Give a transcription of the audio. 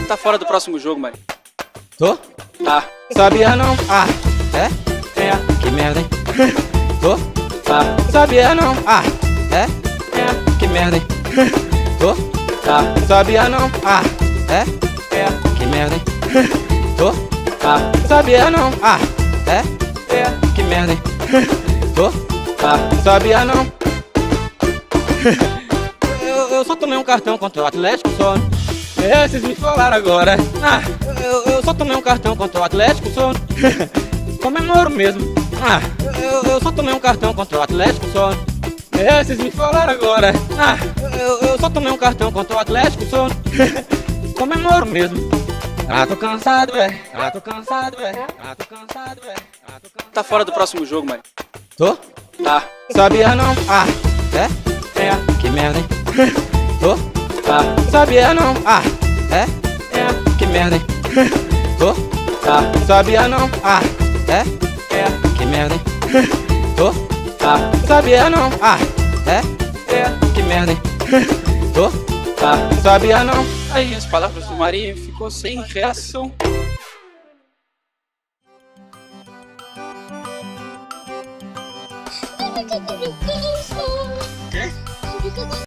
Tá fora do próximo jogo, mano. Tô? Tá. Sabia não? Ah, é? É. Que merda, hein? Tô? Tá. Sabia não? Ah, é? É. Que merda, hein? Tô? Tá. Sabia não? Ah, é? É. Que merda, hein? Tô? Tá. Sabia não? Ah, é? É. Que merda, hein? Tô? Tá. Sabia não? Eu só tomei um cartão contra o Atlético só. É, vocês me falaram agora. Ah, eu só tomei um cartão contra o Atlético só. Comemoro mesmo. Ah, eu só tomei um cartão contra o Atlético só. É, vocês me falaram agora. Ah, eu só tomei um cartão contra o Atlético só. Comemoro mesmo. Ah, tô cansado, velho. Ah, tô cansado, velho. Ah, tô cansado, velho. Ah, tô cansado. Tá fora do próximo jogo, mano. Tô? Tá. Sabia não? Ah, é? É. Que merda, hein? Tô? Tá. Sabia não? Ah, é? É. Que merda, hein? Tô? Tá. Sabia não? Ah, é? É. Que merda, hein? Tô? Tá. Sabia não? Ah, é? É. Que merda, hein? Tô? Tá. Sabia não? Aí as palavras do Marinho ficou sem reação. Quê?